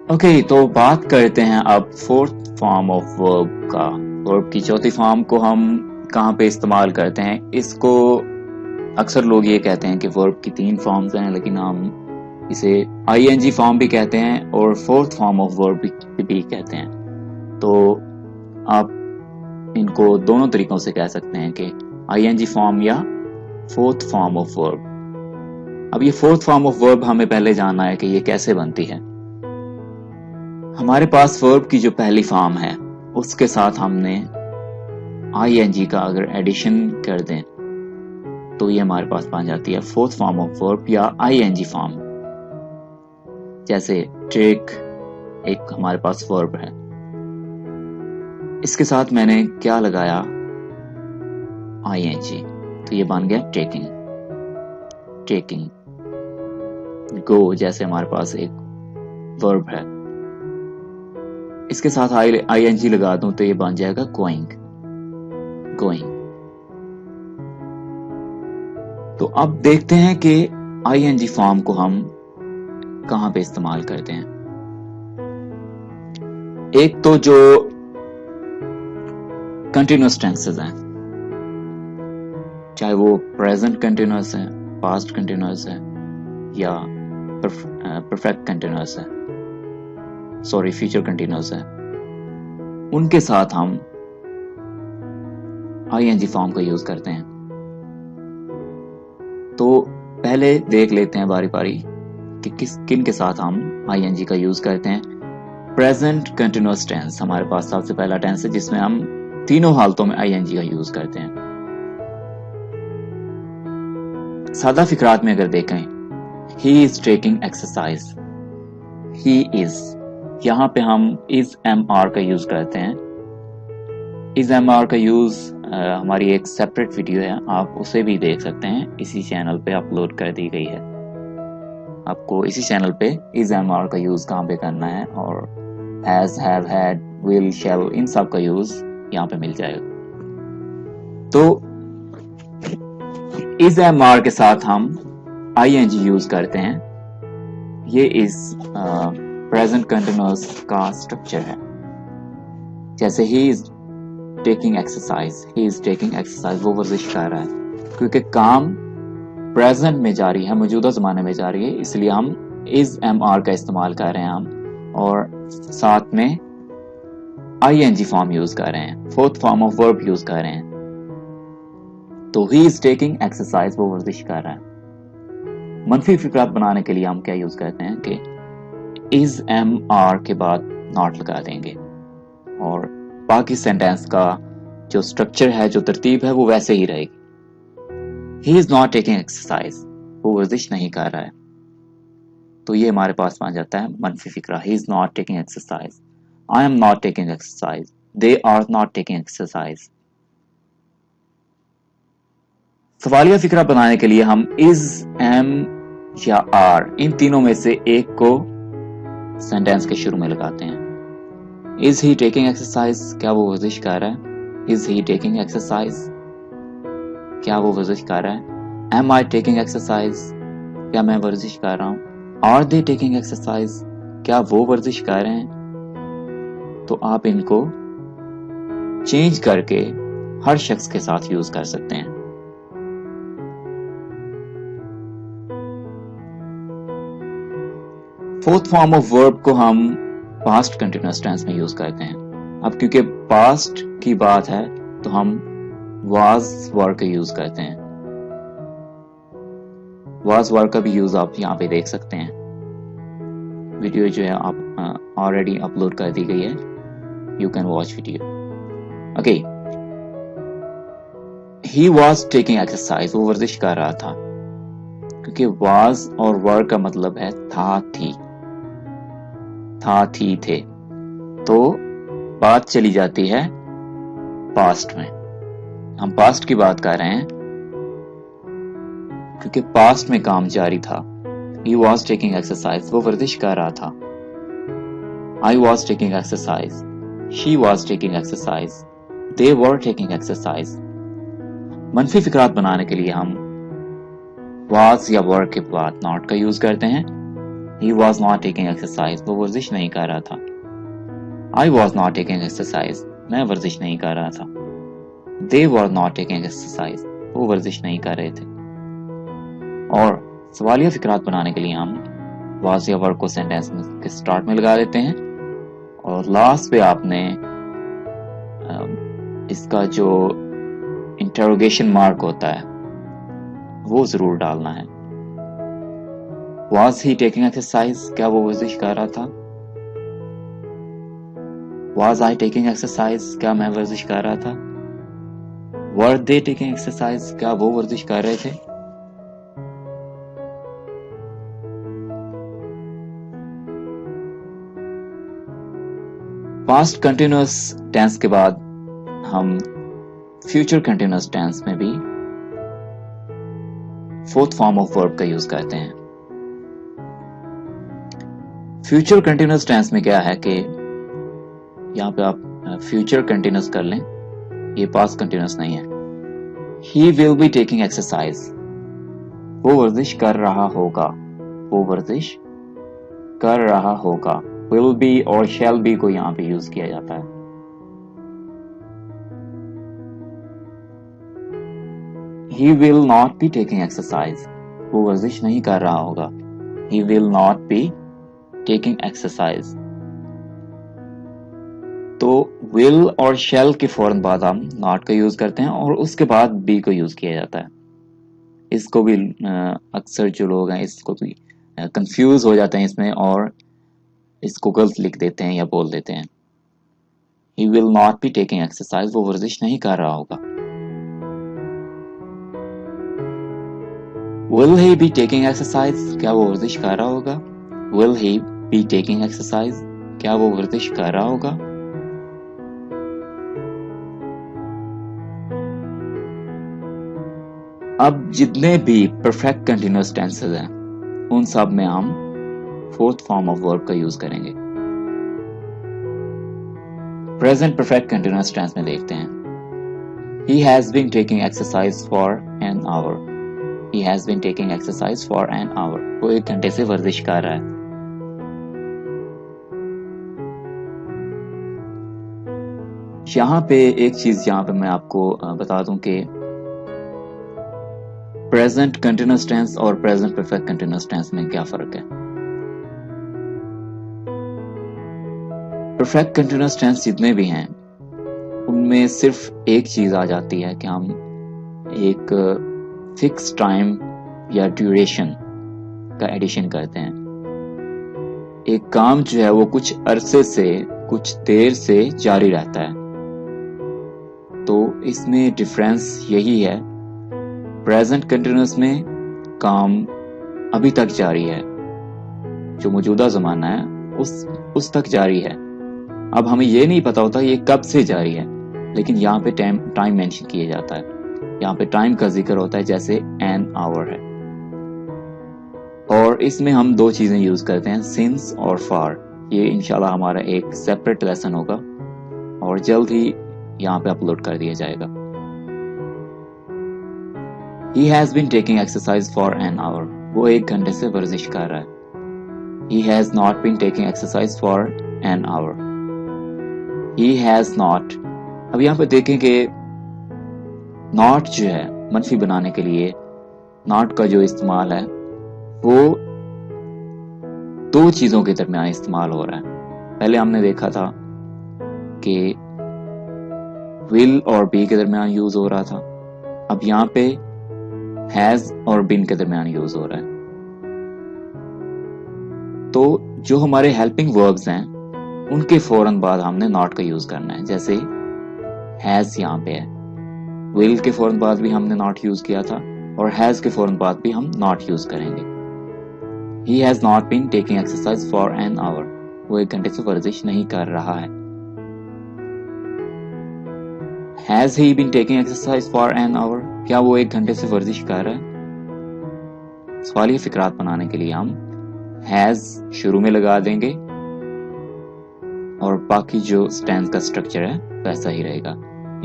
Okay, तो बात करते हैं अब फोर्थ फॉर्म ऑफ वर्ब का। वर्ब की चौथी फॉर्म को हम कहाँ पे इस्तेमाल करते हैं? इसको अक्सर लोग ये कहते हैं कि वर्ब की 3 फॉर्म्स हैं, लेकिन हम इसे आईएनजी फॉर्म भी कहते हैं और फोर्थ फॉर्म ऑफ वर्ब भी कहते हैं। तो आप इनको दोनों तरीकों से कह सकते हैं कि आईएनजी फॉर्म या फोर्थ फॉर्म ऑफ वर्ब। अब ये फोर्थ फॉर्म ऑफ वर्ब हमें पहले जानना है कि ये कैसे बनती है। हमारे पास वर्ब की जो पहली फॉर्म है उसके साथ हमने आईएनजी का अगर एडिशन कर दें तो ये हमारे पास बन जाती है फोर्थ फॉर्म ऑफ वर्ब या आईएनजी फॉर्म। जैसे टेक एक हमारे पास वर्ब है, इसके साथ मैंने क्या लगाया? आईएनजी, तो ये बन गया टेकिंग। टेकिंग। गो जैसे हमारे पास एक वर्ब है, इसके साथ आईएनजी लगा दूं तो ये बन जाएगा गोइंग। गोइंग। तो अब देखते हैं कि आईएनजी फॉर्म को हम कहां पे इस्तेमाल करते हैं। एक तो जो कंटिन्यूअस टेंसेस हैं, चाहे वो प्रेजेंट कंटिन्यूअस है, पास्ट कंटिन्यूअस है या परफेक्ट कंटिन्यूअस है, सॉरी फ्यूचर कंटिन्यूअस है, उनके साथ हम आईएनजी फॉर्म का यूज करते हैं। तो पहले देख लेते हैं बारी बारी कि किन के साथ हम आईएनजी का यूज करते हैं। प्रेजेंट कंटिन्यूअस टेंस हमारे पास सबसे पहला टेंस है जिसमें हम तीनों हालतों में आईएनजी का यूज करते हैं। सादा फिक्रात में अगर देखें, he is taking exercise, he is, यहां पे हम इज एम आर का यूज करते हैं। इज एम आर का यूज हमारी एक सेपरेट वीडियो है, आप उसे भी देख सकते हैं, इसी चैनल पे अपलोड कर दी गई है। आपको इसी चैनल पे इज एम आर का यूज कहां पे करना है और हैज, हैव, हैड, विल, शैल, इन सब का यूज यहाँ पे मिल जाएगा। तो इज एम आर के साथ हम आईएनजी यूज करते हैं। ये इस प्रेजेंट कंटिन्यूअस का स्ट्रक्चर है। जैसे he is taking exercise, he is taking exercise, वो वर्जिश कर रहा है। क्योंकि काम प्रेजेंट में जारी है, मौजूदा जमाने में जारी है, इसलिए हम इज एम आर का इस्तेमाल कर रहे हैं हम, और साथ में आईएनजी फॉर्म यूज कर रहे हैं, fourth form of verb use कर रहे हैं। तो ही इज टेकिंग एक्सरसाइज, वो वर्जिश कर रहा है। मनफी फिक्रात बनाने के लिए हम क्या यूज करते हैं कि इज एम आर के बाद नॉट लगा देंगे और बाकी सेंटेंस का जो स्ट्रक्चर है, जो तरतीब है, वो वैसे ही रहेगी। ही इज नॉट टेकिंग एक्सरसाइज, वो वर्जिश नहीं कर रहा है। तो ये हमारे पास बन जाता है मनफी फिक्रा। He is not taking exercise, I am not taking exercise, they are not taking exercise. सवालिया फिक्रा बनाने के लिए हम इज, एम या आर, इन तीनों में से एक को सेंटेंस के शुरू में लगाते हैं। इज ही टेकिंग एक्सरसाइज, क्या वो वर्जिश कर रहा है? इज ही टेकिंग एक्सरसाइज, क्या वो वर्जिश कर रहा है? एम आई टेकिंग एक्सरसाइज, क्या मैं वर्जिश कर रहा हूं? आर दे टेकिंग एक्सरसाइज, क्या वो वर्जिश कर रहे हैं? तो आप इनको चेंज करके हर शख्स के साथ यूज कर सकते हैं। फोर्थ फॉर्म ऑफ वर्ब को हम पास्ट कंटिन्यूअस टेंस में यूज करते हैं। अब क्योंकि पास्ट की बात है तो हम वाज वर्ब का यूज करते हैं। वाज वर्ब का भी यूज आप यहाँ पे देख सकते हैं। वीडियो जो है आप ऑलरेडी अपलोड कर दी गई है, you can watch video. Okay, he was taking exercise, वो वर्जिश कर रहा था। क्योंकि वाज और वर्ब का मतलब है था, थी, था, थी, थे, तो बात चली जाती है पास्ट में। हम पास्ट की बात कर रहे हैं क्योंकि पास्ट में काम जारी था। He was taking exercise, वो वर्जिश कर रहा था। I was taking exercise, she was taking exercise, they were taking exercise। मनफी फिक्रात बनाने के लिए हम was या were के बाद not का यूज करते हैं। He was not taking exercise. वो वर्जिश नहीं कर रहा था. I was not taking exercise. मैं वर्जिश नहीं कर रहा था. They were not taking exercise. वो वर्जिश नहीं कर रहे थे. और सवालिया फिक्रात बनाने के लिए हम was या वर्ब को सेंटेंस के स्टार्ट में लगा देते हैं और लास्ट पे आपने इसका जो इंटरोगेशन मार्क होता है वो जरूर डालना है. Was he taking exercise? क्या वो वर्जिश कर रहा था? Was I taking exercise? क्या मैं वर्जिश कर रहा था? Were they taking exercise? क्या वो वर्जिश कर रहे थे? पास्ट कंटिन्यूअस टेंस के बाद हम फ्यूचर कंटिन्यूअस टेंस में भी फोर्थ फॉर्म ऑफ वर्ब का यूज करते हैं. फ्यूचर कंटिन्यूअस टेंस में क्या है कि यहाँ पे आप फ्यूचर कंटिन्यूअस कर लें, ये पास्ट कंटिन्यूअस नहीं है. He will be taking exercise. वो वर्जिश कर रहा होगा. वो वर्जिश कर रहा होगा. विल बी और शैल बी को यहाँ पे यूज किया जाता है. He will not be taking exercise. वो वर्जिश नहीं कर रहा होगा. He will not be taking exercise. तो विल और शैल के फौरन बाद हम नॉट का यूज करते हैं और उसके बाद बी को यूज किया जाता है. इसको भी अक्सर जो लोग हैं इसको भी कंफ्यूज हो जाते हैं इसमें और इसको गलत लिख देते हैं या बोल देते हैं. He will not be taking exercise. वो वर्जिश नहीं कर रहा होगा. Will he be taking exercise. क्या वो वर्जिश कर रहा होगा? Will he be taking exercise. क्या वो वर्जिश कर रहा होगा? अब जितने भी परफेक्ट कंटिन्यूअस टेंसेस हैं उन सब में हम फोर्थ फॉर्म ऑफ वर्ब का यूज करेंगे. प्रेजेंट परफेक्ट कंटिन्यूअस टेंस में देखते हैं. He has been taking exercise for an hour. He has been taking exercise for an hour. वो 1 घंटे से वर्जिश कर रहा है. यहाँ पे एक चीज यहाँ पे मैं आपको बता दूं कि प्रेजेंट कंटिन्यूअस टेंस और प्रेजेंट परफेक्ट कंटिन्यूअस टेंस में क्या फर्क है. परफेक्ट कंटिन्यूअस टेंस जितने भी हैं उनमें सिर्फ एक चीज आ जाती है कि हम एक फिक्स टाइम या ड्यूरेशन का एडिशन करते हैं. एक काम जो है वो कुछ अरसे से कुछ देर से जारी रहता है. तो इसमें डिफरेंस यही है. प्रेजेंट कंटिन्यूअस में काम अभी तक जारी है, जो मौजूदा जमाना है उस तक जारी है. अब हमें ये नहीं पता होता ये कब से जारी है, लेकिन यहाँ पे टाइम मेंशन किया जाता है. यहाँ पे टाइम का जिक्र होता है जैसे एन आवर है. और इसमें हम 2 चीजें यूज करते हैं, सिंस और फार. ये इंशाल्लाह हमारा एक सेपरेट लेसन होगा और जल्द ही यहाँ पे अपलोड कर दिया जाएगा. He has been taking exercise for an hour. वो 1 घंटे से वर्जिश कर रहा है. He has not been taking exercise for an hour. He has not. अब यहाँ पे देखें कि not जो है मनफी बनाने के लिए not का जो इस्तेमाल है वो 2 चीजों के दरमियान इस्तेमाल हो रहा है. पहले हमने देखा था कि will और be के दरमियान यूज हो रहा था. अब यहाँ पे has और been के दरमियान यूज हो रहा है. तो जो हमारे हेल्पिंग वर्ब्स हैं उनके फौरन बाद हमने not का यूज करना है. जैसे has यहाँ पे है, will के फौरन बाद भी हमने not यूज किया था और has के फौरन बाद भी हम not यूज करेंगे. He has not been taking exercise for an hour. वो 1 घंटे से वर्जिश नहीं कर रहा है. Has he been taking exercise for an hour? क्या वो 1 घंटे से वर्जिश कर रहा है? सवालिया फिक्रात बनाने के लिए हम has शुरू में लगा देंगे और बाकी जो स्टेंस का स्ट्रक्चर है वैसा ही रहेगा.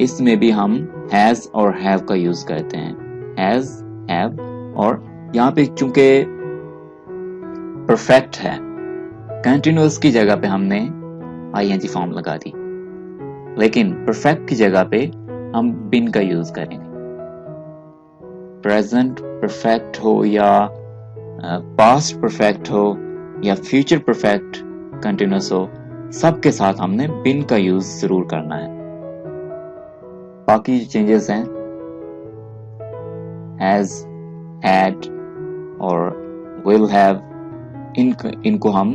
इसमें भी हम has और have का यूज करते हैं. has, have और यहाँ पे चूंकि परफेक्ट है, कंटिन्यूअस की जगह पे हमने आईएनजी फॉर्म लगा दी, लेकिन परफेक्ट की जगह पे हम बिन का यूज करेंगे। प्रेजेंट परफेक्ट हो या पास्ट परफेक्ट हो या फ्यूचर परफेक्ट कंटिन्यूअस हो, सबके साथ हमने बिन का यूज जरूर करना है। बाकी चेंजेस हैं हैज, हैड और विल हैव, इनको हम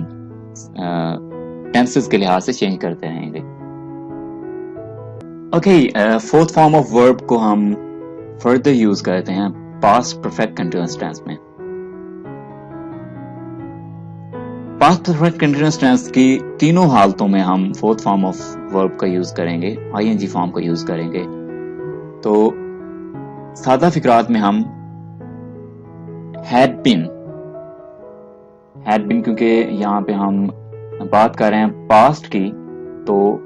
टेंसेस के लिहाज से चेंज करते रहेंगे। Okay, fourth form of verb को हम फर्दर यूज करते हैं पास्ट परफेक्ट कंटीन्यूअस टेंस में। पास्ट परफेक्ट कंटीन्यूअस टेंस की तीनों हालतों में हम फोर्थ फॉर्म ऑफ वर्ब का यूज करेंगे, आईएनजी फॉर्म का यूज करेंगे। तो सादा फिक्रात में हम हैड बिन क्योंकि यहाँ पे हम बात कर रहे हैं पास्ट की, तो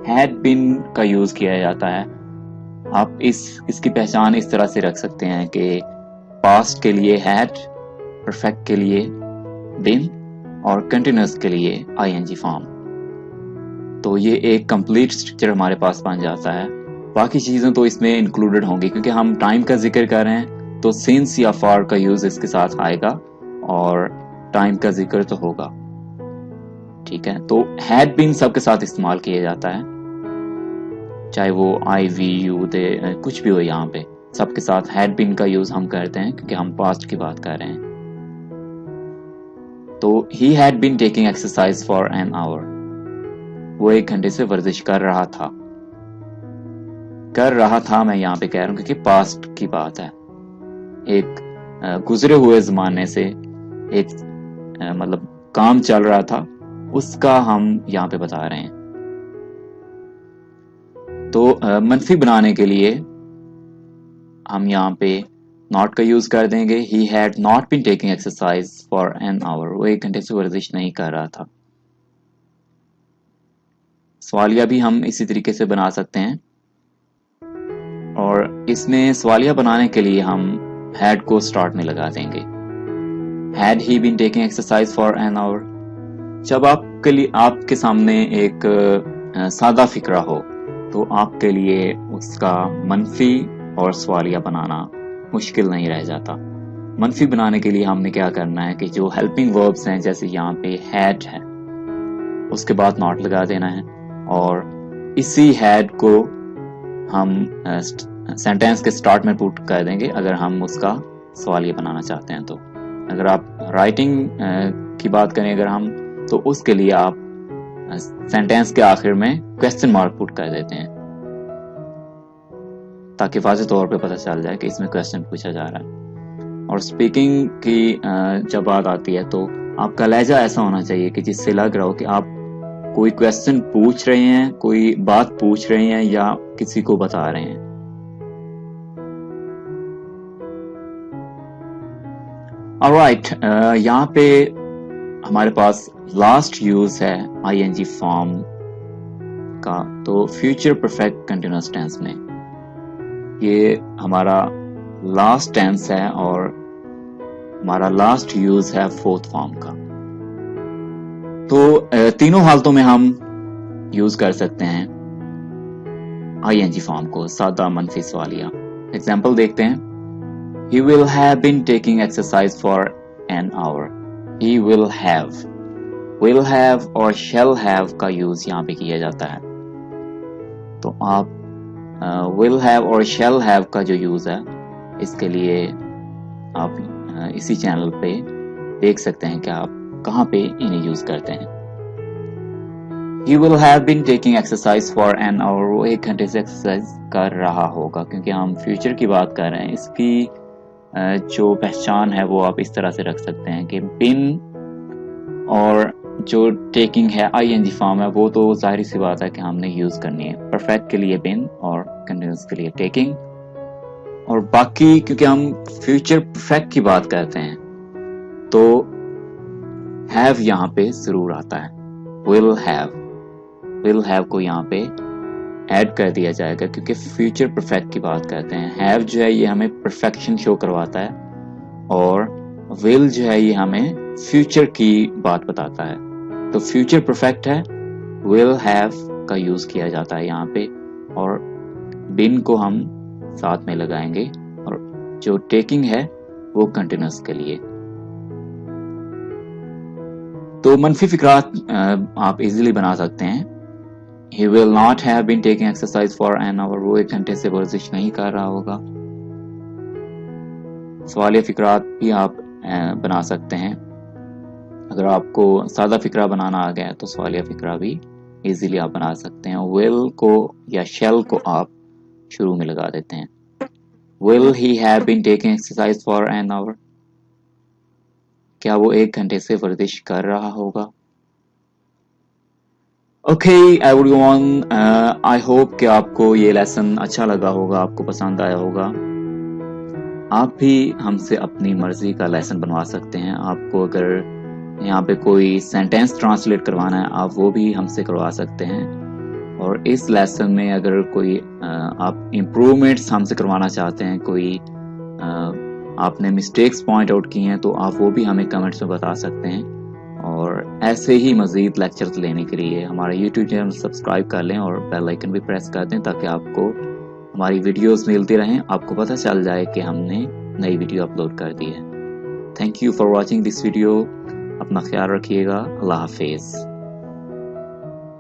हैड बिन का यूज किया जाता है। आप इसकी पहचान इस तरह से रख सकते हैं कि पास्ट के लिए हैड, परफेक्ट के लिए बिन और कंटिन्यूअस के लिए आईएनजी फॉर्म। तो ये एक कंप्लीट स्ट्रक्चर हमारे पास बन जाता है। बाकी चीजें तो इसमें इंक्लूडेड होंगी, क्योंकि हम टाइम का जिक्र कर रहे हैं तो सिंस या फॉर का यूज इसके साथ आएगा और टाइम का जिक्र तो होगा। ठीक है, तो हैड बीन सबके साथ इस्तेमाल किया जाता है, चाहे वो आई वी यू दे कुछ भी हो, यहाँ पे सबके साथ हैड बीन का यूज हम करते हैं क्योंकि हम पास्ट की बात कर रहे हैं। तो he had been taking exercise for an hour, वो 1 घंटे से वर्जिश कर रहा था। मैं यहाँ पे कह रहा हूं क्योंकि पास्ट की बात है, एक गुजरे हुए जमाने से एक मतलब काम चल रहा था, उसका हम यहाँ पे बता रहे हैं। तो मनफी बनाने के लिए हम यहाँ पे नॉट का यूज कर देंगे। He had not been taking exercise for an hour, वो 1 घंटे से वर्जिश नहीं कर रहा था। सवालिया भी हम इसी तरीके से बना सकते हैं, और इसमें सवालिया बनाने के लिए हम हैड को स्टार्ट में लगा देंगे। Had he been taking exercise for an hour. जब आपके सामने एक सादा फिक्रा हो तो आपके लिए उसका मनफी और सवालिया बनाना मुश्किल नहीं रह जाता। मनफी बनाने के लिए हमने क्या करना है कि जो हेल्पिंग वर्ब्स हैं, जैसे यहाँ पे हैड है, उसके बाद नॉट लगा देना है, और इसी हैड को हम सेंटेंस के स्टार्ट में पुट कर देंगे अगर हम उसका सवालिया बनाना चाहते हैं। तो अगर आप राइटिंग की बात करें अगर हम, तो उसके लिए आप सेंटेंस के आखिर में क्वेश्चन मार्क पुट कर देते हैं ताकि वाज़ेह तौर पे पता चल जाए कि इसमें क्वेश्चन पूछा जा रहा है। और स्पीकिंग की जब बात आती है तो आपका लहजा ऐसा होना चाहिए कि जिससे लग रहा हो कि आप कोई क्वेश्चन पूछ रहे हैं, कोई बात पूछ रहे हैं या किसी को बता रहे हैं। ऑलराइट, यहाँ पे हमारे पास लास्ट यूज है आईएनजी फॉर्म का, तो फ्यूचर परफेक्ट कंटीन्यूअस टेंस में ये हमारा लास्ट टेंस है और हमारा लास्ट यूज है फोर्थ फॉर्म का। तो तीनों हालतों में हम यूज कर सकते हैं आईएनजी फॉर्म को, सादा, मनफी, सवालिया। एग्जाम्पल देखते हैं। He will have been taking exercise for an hour. He will have. Will have और shall have का यूज यहाँ पे किया जाता है। तो आप will have और shall have का जो यूज है, इसके लिए आप इसी चैनल पे देख सकते हैं कि आप कहाँ पे इन्हें यूज करते हैं। He will have been taking exercise for an hour. वो 1 घंटे से एक्सरसाइज कर रहा होगा, क्योंकि हम फ्यूचर की बात कर रहे हैं। इसकी जो पहचान है वो आप इस तरह से रख सकते हैं कि बिन और जो टेकिंग है आईएनजी फॉर्म है, वो तो जाहिर सी बात है कि हमने यूज करनी है। परफेक्ट के लिए बिन और कंटीन्यूअस के लिए टेकिंग, और बाकी क्योंकि हम फ्यूचर परफेक्ट की बात करते हैं तो हैव यहाँ पे जरूर आता है। विल हैव को यहाँ पे ऐड कर दिया जाएगा क्योंकि फ्यूचर परफेक्ट की बात करते हैं। हैव जो है ये हमें परफेक्शन शो करवाता है, और विल जो है ये हमें फ्यूचर की बात बताता है, तो फ्यूचर परफेक्ट है, विल हैव का यूज किया जाता है यहाँ पे, और बिन को हम साथ में लगाएंगे, और जो टेकिंग है वो कंटिन्यूस के लिए। तो मनफी फिक्रात आप इजीली बना सकते हैं। He will not have been taking exercise for an hour, वो 1 घंटे से वर्जिश नहीं कर रहा होगा। सवालिया फिक्रात भी आप बना सकते हैं। अगर आपको सादा फिक्रा बनाना आ गया तो सवालिया फिक्रा भी इजीली आप बना सकते हैं। will को या shall को आप शुरू में लगा देते हैं। Will he have been taking exercise for an hour? क्या वो 1 घंटे से वर्जिश कर रहा होगा? ओके एवरीवन, आई होप कि आपको ये लेसन अच्छा लगा होगा, आपको पसंद आया होगा। आप भी हमसे अपनी मर्जी का लेसन बनवा सकते हैं। आपको अगर यहाँ पे कोई सेंटेंस ट्रांसलेट करवाना है, आप वो भी हमसे करवा सकते हैं। और इस लेसन में अगर कोई आप इम्प्रूवमेंट्स हमसे करवाना चाहते हैं, कोई आपने मिस्टेक्स पॉइंट आउट की हैं, तो आप वो भी हमें कमेंट्स में बता सकते हैं। और ऐसे ही मजीद लेक्चर्स लेने के लिए हमारा यूट्यूब चैनल सब्सक्राइब कर लें और बेल आइकन भी प्रेस कर दें, ताकि आपको हमारी वीडियोस मिलती रहें, आपको पता चल जाए कि हमने नई वीडियो अपलोड कर दी है। Thank you for watching this video. अपना ख्याल रखिएगा। अल्लाह हाफिज।